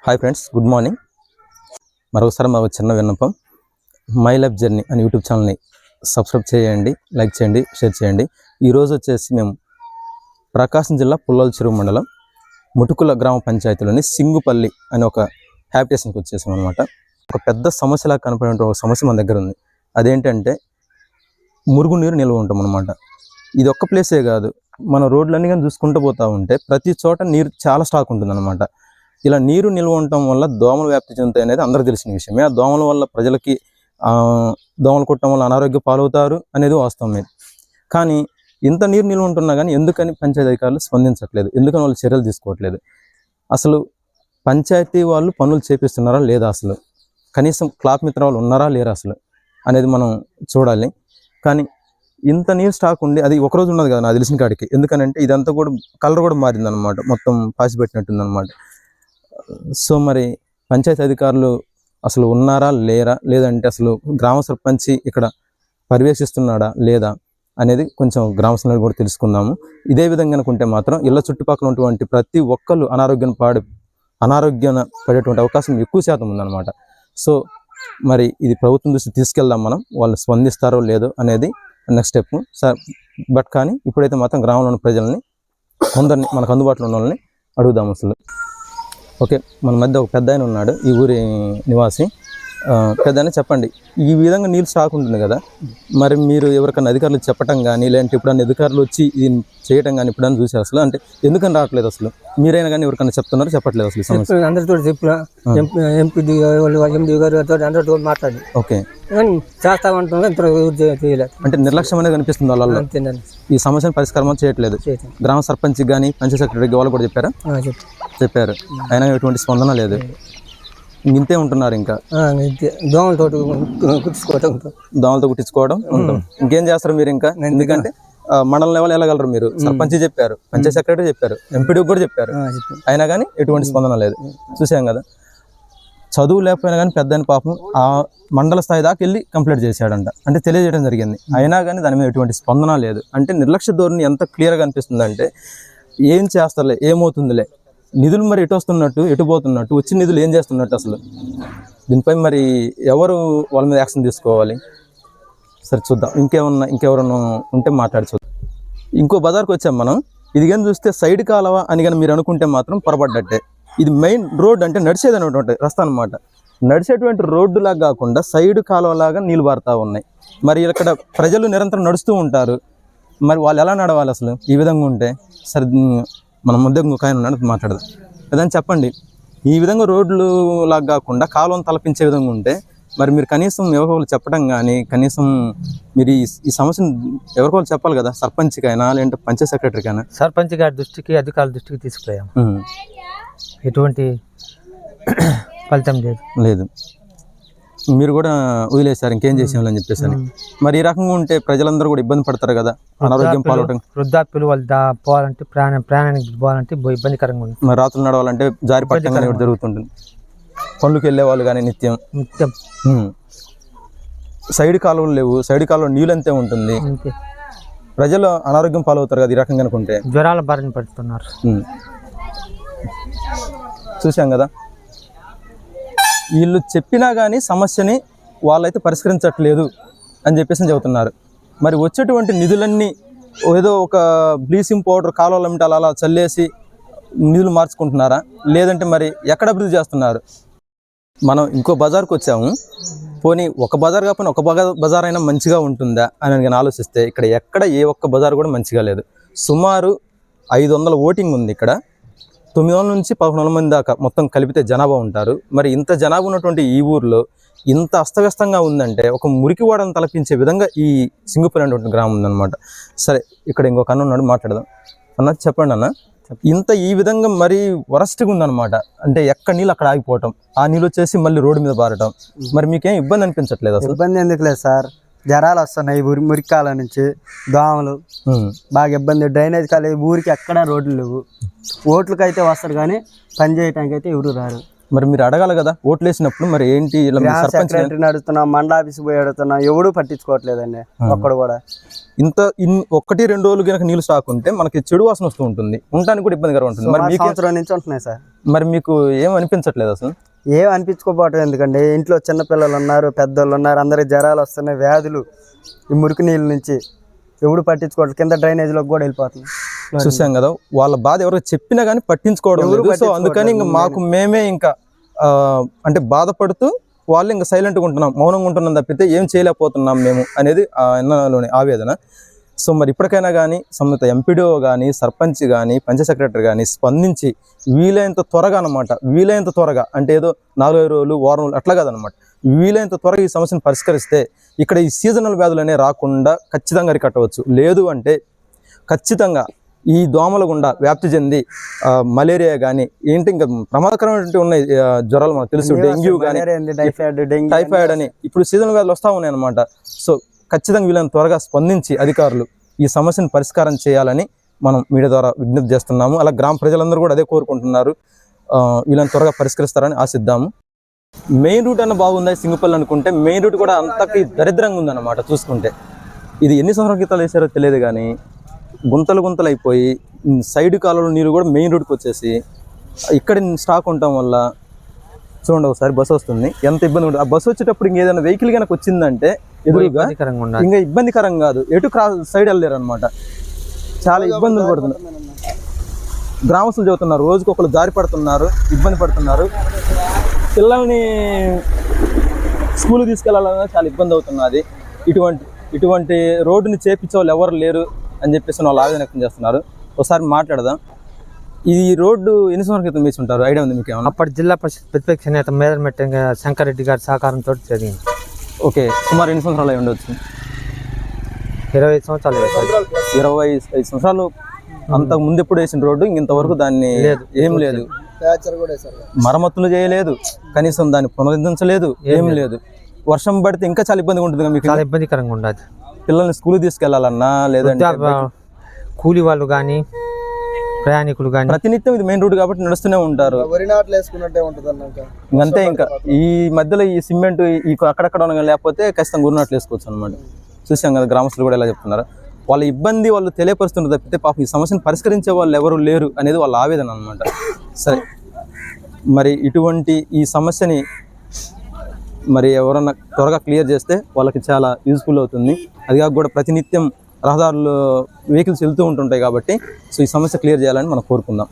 Hi friends, good morning. మరొకసారి మా చిన్న విన్నపం, మై లైఫ్ జర్నీ అని యూట్యూబ్ ఛానల్ని సబ్స్క్రైబ్ చేయండి, లైక్ చేయండి, షేర్ చేయండి. ఈరోజు వచ్చేసి మేము ప్రకాశం జిల్లా పుల్లల చెరువు మండలం ముటుకుల గ్రామ పంచాయతీలోని సింగుపల్లి అనే ఒక హ్యాబిటేషన్కి వచ్చేసాం అనమాట. ఒక పెద్ద సమస్యలా కనపడే ఒక సమస్య మన దగ్గర ఉంది. అదేంటంటే మురుగునీరు నిల్వ ఉంటాం అనమాట. ఇది ఒక్క ప్లేసే కాదు, మన రోడ్లన్నీ కానీ చూసుకుంటూ పోతూ ఉంటే ప్రతి చోట నీరు చాలా స్టాక్ ఉంటుంది అనమాట. ఇలా నీరు నిల్వ ఉండటం వల్ల దోమలు వ్యాప్తి చెందుతాయి అనేది అందరికీ తెలిసిన విషయమే. ఆ దోమల వల్ల ప్రజలకి దోమలు కొట్టడం వల్ల అనారోగ్య పాలవుతారు అనేది వాస్తవమే. కానీ ఇంత నీరు నిల్వ ఉంటున్నా కానీ ఎందుకని పంచాయతీ అధికారులు స్పందించట్లేదు, ఎందుకని వాళ్ళు చర్యలు తీసుకోవట్లేదు? అసలు పంచాయతీ వాళ్ళు పనులు చేపిస్తున్నారా లేదా, అసలు కనీసం క్లాప్ మిత్ర వాళ్ళు ఉన్నారా లేరా అసలు అనేది మనం చూడాలి. కానీ ఇంత నీరు స్టాక్ ఉండి అది ఒకరోజు ఉన్నది కదా నాకు తెలిసిన కాడికి. ఎందుకనంటే ఇదంతా కూడా కలర్ కూడా మారిందనమాట, మొత్తం పాసి పెట్టినట్టుంది అనమాట. సో మరి పంచాయతీ అధికారులు అసలు ఉన్నారా లేరా, లేదంటే అసలు గ్రామ సర్పంచి ఇక్కడ పర్యవేక్షిస్తున్నాడా లేదా అనేది కొంచెం గ్రామ సభ్యులు కూడా తెలుసుకుందాము. ఇదే విధంగా అనుకుంటే మాత్రం ఇళ్ళ చుట్టుపక్కల ఉన్నటువంటి ప్రతి ఒక్కళ్ళు అనారోగ్యం పడేటువంటి అవకాశం ఎక్కువ శాతం ఉందన్నమాట. సో మరి ఇది ప్రభుత్వం దృష్టి తీసుకెళ్దాం మనం, వాళ్ళు స్పందిస్తారో లేదో అనేది నెక్స్ట్ స్టెప్. సార్ బట్ కానీ ఇప్పుడైతే మాత్రం గ్రామంలో ఉన్న ప్రజల్ని అందరినీ మనకు అందుబాటులో ఉన్న వాళ్ళని అడుగుదాం అసలు. ఓకే, మన మధ్య ఒక పెద్ద ఆయన ఉన్నాడు, ఈ ఊరి నివాసి. పెద్ద ఆయన చెప్పండి, ఈ విధంగా నీళ్ళు స్టాక్ ఉంటుంది కదా, మరి మీరు ఎవరికన్నా అధికారులు చెప్పటం కానీ లేదంటే ఎప్పుడన్నా అధికారులు వచ్చి ఇది చేయటం కానీ ఎప్పుడన్నా చూసారు అసలు? అంటే ఎందుకని రావట్లేదు అసలు? మీరైనా కానీ ఎవరికన్నా చెప్తున్నారు, చెప్పట్లేదు అసలు సమస్య? అందరితో చెప్పిన ఎంపీ గారు అందరితో మాట్లాడి ఓకే చేస్తామంటున్నారు, చేయలేదు. అంటే నిర్లక్ష్యం అనేది కనిపిస్తుంది వాళ్ళలో. ఈ సమస్యను పరిష్కారం చేయట్లేదు. గ్రామ సర్పంచ్ కానీ పంచాయతీ సెక్రటరీకి వాళ్ళు కూడా చెప్పారా? చెప్పారు, అయినా ఎటువంటి స్పందన లేదు. ఇంతే ఉంటున్నారు, ఇంకా దోమలతో కుట్టించుకోవడం ఉంటాం. ఇంకేం చేస్తారు మీరు ఇంకా? ఎందుకంటే మండలం లెవెల్ వెళ్ళగలరు మీరు. సర్పంచ్ చెప్పారు, పంచాయతీ సెక్రటరీ చెప్పారు, ఎంపీడీకి కూడా చెప్పారు, అయినా కానీ ఎటువంటి స్పందన లేదు. చూసాం కదా, చదువు లేకపోయినా కానీ పెద్ద పాపం ఆ మండల స్థాయి దాకా వెళ్ళి కంప్లైంట్ చేశాడంట, అంటే తెలియజేయడం జరిగింది. అయినా కానీ దాని మీద ఎటువంటి స్పందన లేదు. అంటే నిర్లక్ష్య ధోరణి ఎంత క్లియర్గా అనిపిస్తుందంటే, ఏం చేస్తారులే, ఏమవుతుందిలే, నిధులు మరి ఎటు వస్తున్నట్టు, ఎటు పోతున్నట్టు, వచ్చిన నిధులు ఏం చేస్తున్నట్టు అసలు? దీనిపై మరి ఎవరు వాళ్ళ మీద యాక్షన్ తీసుకోవాలి? సరే చూద్దాం, ఇంకెవరన్నా ఉంటే మాట్లాడి చూద్దాం. ఇంకో బజార్కి వచ్చాం మనం. ఇది కానీ చూస్తే సైడ్ కాలవ అని కానీ మీరు అనుకుంటే మాత్రం పొరపడ్డట్టే. ఇది మెయిన్ రోడ్, అంటే నడిచేది అనేటువంటి రస్తా అనమాట. నడిచేటువంటి రోడ్డులాగా కాకుండా సైడ్ కాలువలాగా నీళ్ళు పారుతూ ఉన్నాయి. మరి ఇక్కడ ప్రజలు నిరంతరం నడుస్తూ ఉంటారు, మరి వాళ్ళు ఎలా నడవాలి అసలు ఈ విధంగా ఉంటే? సరే, మన మధ్య ఇంకొక ఆయన ఉన్నాడు, మాట్లాడదాం. ఏదైనా చెప్పండి, ఈ విధంగా రోడ్లు లాగా కాకుండా కాలువను తలపించే విధంగా ఉంటే మరి మీరు కనీసం ఎవరికోళ్ళు చెప్పడం కానీ, కనీసం మీరు ఈ సమస్యను ఎవరికోళ్ళు చెప్పాలి కదా, సర్పంచ్కైనా లేదంటే పంచాయతీ సెక్రటరీకైనా. సర్పంచ్ గారి దృష్టికి, అధికారుల దృష్టికి తీసుకుపోయాం, ఎటువంటి ఫలితం లేదు. మీరు కూడా వదిలేశారు, ఇంకేం చేసేవాళ్ళని చెప్పేసి. మరి ఈ రకంగా ఉంటే ప్రజలందరూ కూడా ఇబ్బంది పడతారు కదా, అనారోగ్యం పాలవటం. వృద్ధాప్యులు వాళ్ళు పోవాలంటే ప్రాణానికి పోవాలంటే ఇబ్బందికరంగా ఉంది. మరి రాత్రులు నడవాలంటే జారి పట్టడం కానీ జరుగుతుంటుంది. పనులకు వెళ్ళే వాళ్ళు కానీ నిత్యం సైడ్ కాలువలు లేవు, సైడ్ కాలువ నీళ్ళు అంతే ఉంటుంది. ప్రజలు అనారోగ్యం పాలవుతారు కదా ఈ రకంగా అనుకుంటే. జ్వరాల బారిన పడుతున్నారు. చూసాం కదా, వీళ్ళు చెప్పినా కానీ సమస్యని వాళ్ళైతే పరిష్కరించట్లేదు అని చెప్పేసి చెబుతున్నారు. మరి వచ్చేటువంటి నిధులన్నీ ఏదో ఒక బ్లీచింగ్ పౌడర్ కాలువల మింటాలు అలా చల్లేసి నిధులు మార్చుకుంటున్నారా, లేదంటే మరి ఎక్కడ అభివృద్ధి చేస్తున్నారు? మనం ఇంకో బజార్కి వచ్చాము. పోనీ ఒక బజార్ కాకపోయినా ఒక బజార్ అయినా మంచిగా ఉంటుందా అని నేను ఆలోచిస్తే ఇక్కడ ఎక్కడ ఏ ఒక్క బజార్ కూడా మంచిగా లేదు. సుమారు 500 ఓటింగ్ ఉంది ఇక్కడ. 900 నుంచి 1100 మంది దాకా మొత్తం కలిపితే జనాభా ఉంటారు. మరి ఇంత జనాభా ఉన్నటువంటి ఈ ఊర్లో ఇంత అస్తవ్యస్తంగా ఉందంటే ఒక మురికి వాడని తలపించే విధంగా ఈ సింగుపల్లి అనేటువంటి గ్రామం ఉందన్నమాట. సరే, ఇక్కడ ఇంకొక అన్న ఉన్నాడు, మాట్లాడదాం. అన్న చెప్పండి అన్న, ఇంత ఈ విధంగా మరీ వరస్ట్గా ఉందన్నమాట. అంటే ఎక్కడ నీళ్ళు అక్కడ ఆగిపోవటం, ఆ నీళ్ళు వచ్చేసి మళ్ళీ రోడ్డు మీద పారటం. మరి మీకేం ఇబ్బంది అనిపించట్లేదు అసలు? ఇబ్బంది ఎందుకు లేదు సార్, జ్వరాలు వస్తున్నాయి మురికాల నుంచి, దోమలు బాగా ఇబ్బంది. డ్రైనేజ్ కాలేదు, ఊరికి ఎక్కడ రోడ్లు లేవు. ఓట్లకి అయితే వస్తారు కానీ పని చేయడానికి అయితే ఎవరు రారు. మరి మీరు అడగాలి కదా ఓట్లు వేసినప్పుడు, మరి ఏంటి ఇలా మీ గ్రామ సర్పంచ్ సెక్రటరీని అడుగుతున్నాం, మండల ఆఫీస్కి పోయి అడుగుతున్నాం, ఎవడూ పట్టించుకోవట్లేదండి ఒక్కడు కూడా. ఒకటి రెండు రోజులు కనుక నీళ్ళు స్టాక్ ఉంటే మనకి చెడు వాసన వస్తూ ఉంటుంది, ఉండడానికి కూడా ఇబ్బందిగా ఉంటుంది. మరి మీకు సంవత్సరం నుంచి ఉంటున్నాయి సార్. మరి మీకు ఏం అనిపించట్లేదు అసలు? ఏం అనిపించుకోపోవటం ఎందుకండి, ఇంట్లో చిన్నపిల్లలు ఉన్నారు, పెద్దోళ్ళు ఉన్నారు, అందరికి జ్వరాలు వస్తున్నాయి, వ్యాధులు ఈ మురికి నీళ్ళ నుంచి. ఎవడు పట్టించుకోవట్లేదు, కింద డ్రైనేజీలోకి కూడా వెళ్ళిపోతుంది. చూసాం కదా, వాళ్ళ బాధ ఎవరో చెప్పినా కానీ పట్టించుకోవడం లేదు. సో అందుకని ఇంకా మాకు మేమే ఇంకా అంటే బాధపడుతూ వాళ్ళు ఇంకా సైలెంట్గా ఉంటున్నాం, మౌనంగా ఉంటున్నాం తప్పితే ఏం చేయలేకపోతున్నాం మేము అనేది అన్నలోని ఆవేదన. సో మరి ఇప్పటికైనా కానీ సంబంధిత ఎంపీడీఓ కానీ, సర్పంచ్ కానీ, పంచాయత్ సెక్రటరీ కానీ స్పందించి వీలైనంత త్వరగా అనమాట, వీలైనంత త్వరగా అంటే ఏదో 4 రోజులు వారం రోజులు అట్లా కాదనమాట, వీలైనంత త్వరగా ఈ సమస్యను పరిష్కరిస్తే ఇక్కడ ఈ సీజనల్ వ్యాధులు అనేవి రాకుండా ఖచ్చితంగా అరికట్టవచ్చు. లేదు అంటే ఖచ్చితంగా ఈ దోమల గుండా వ్యాప్తి చెంది మలేరియా కానీ ఏంటి ఇంకా ప్రమాదకరమైనటువంటి ఉన్నాయి జ్వరాలు మనకు తెలుసు, డెంగ్యూ కానీ, టైఫాయిడ్ అని ఇప్పుడు సీజనల్ వ్యాధులు వస్తూ ఉన్నాయి అనమాట. సో ఖచ్చితంగా వీళ్ళని త్వరగా స్పందించి అధికారులు ఈ సమస్యను పరిష్కారం చేయాలని మనం మీడియా ద్వారా విజ్ఞప్తి చేస్తున్నాము. అలా గ్రామ ప్రజలందరూ కూడా అదే కోరుకుంటున్నారు, వీళ్ళని త్వరగా పరిష్కరిస్తారని ఆశిద్దాము. మెయిన్ రూట్ అన్న బాగుందా సింగపల్లి అనుకుంటే, మెయిన్ రూట్ కూడా అంతకి దరిద్రంగా ఉందన్నమాట. చూసుకుంటే ఇది ఎన్ని సంవత్సరాల క్రితాలు వేసారో తెలియదు కానీ గుంతలు గుంతలు అయిపోయి సైడ్ కాలంలో నీరు కూడా మెయిన్ రోడ్కి వచ్చేసి ఇక్కడ స్టాక్ ఉండటం వల్ల చూడండి, ఒకసారి బస్సు వస్తుంది ఎంత ఇబ్బంది ఉంటుంది. ఆ బస్సు వచ్చేటప్పుడు ఇంకేదైనా వెహికల్ కనుక వచ్చిందంటే ఎదురుగా ఇంకా ఇబ్బందికరం కాదు, ఎటు క్రాస్ సైడ్ వెళ్ళలేరు అనమాట. చాలా ఇబ్బందులు పడుతున్నారు గ్రామస్తులు, చెబుతున్నారు రోజుకి ఒకరు జారి పడుతున్నారు, ఇబ్బంది పడుతున్నారు. పిల్లల్ని స్కూల్కి తీసుకెళ్లాలన్నా చాలా ఇబ్బంది అవుతున్నది. ఇటువంటి రోడ్డుని చేపించే వాళ్ళు ఎవరు లేరు అని చెప్పేసి వాళ్ళు ఆవేదన వ్యక్తం చేస్తున్నారు. ఒకసారి మాట్లాడదాం. ఈ రోడ్డు ఎన్ని సంవత్సరాల క్రితం వేసి ఉంటారు, ఐడియా ఉంది మీకు ఏమన్నా? అప్పటి జిల్లా పరిషత్ ప్రతిపక్ష నేత మేదర్మెట్ట శంకరెడ్డి గారి సహకారంతో జరిగింది. ఓకే, సుమారు ఎన్ని సంవత్సరాలు అయి ఉండొచ్చు? 25 సంవత్సరాలు. 25 సంవత్సరాలు. అంతకు ముందు ఎప్పుడు వేసిన రోడ్డు ఇంతవరకు దాన్ని ఏం లేదు, మరమ్మతులు చేయలేదు, కనీసం దాన్ని పునరుద్ధరించలేదు, ఏం లేదు. వర్షం పడితే ఇంకా చాలా ఇబ్బందిగా ఉంటుంది మీకు. చాలా ఇబ్బందికరంగా ఉండదు. పిల్లల్ని స్కూల్కి తీసుకెళ్లాలన్నా లేదంటే కూలి వాళ్ళు కానీ ప్రయాణికులు కానీ ప్రతినిత్యం ఇది మెయిన్ రోడ్ కాబట్టి నడుస్తూనే ఉంటారు. అంతే, ఇంకా ఈ మధ్యలో ఈ సిమెంట్ ఈ అక్కడక్కడ లేకపోతే ఖచ్చితంగా గురినాట్లు వేసుకోవచ్చు అనమాట. చూసాం కదా గ్రామస్తులు కూడా ఎలా చెప్తున్నారు, వాళ్ళ ఇబ్బంది వాళ్ళు తెలియపరుస్తున్నారు తప్పితే పాపం ఈ సమస్యను పరిష్కరించే వాళ్ళు ఎవరు లేరు అనేది వాళ్ళ ఆవేదన అనమాట. సరే, మరి ఇటువంటి ఈ సమస్యని మరి ఎవరన్నా త్వరగా క్లియర్ చేస్తే వాళ్ళకి చాలా యూజ్ఫుల్ అవుతుంది. అది కాక కూడా ప్రతినిత్యం రహదారులు వెహికల్స్ వెళ్తూ ఉంటుంటాయి కాబట్టి సో ఈ సమస్య క్లియర్ చేయాలని మనం కోరుకుందాం.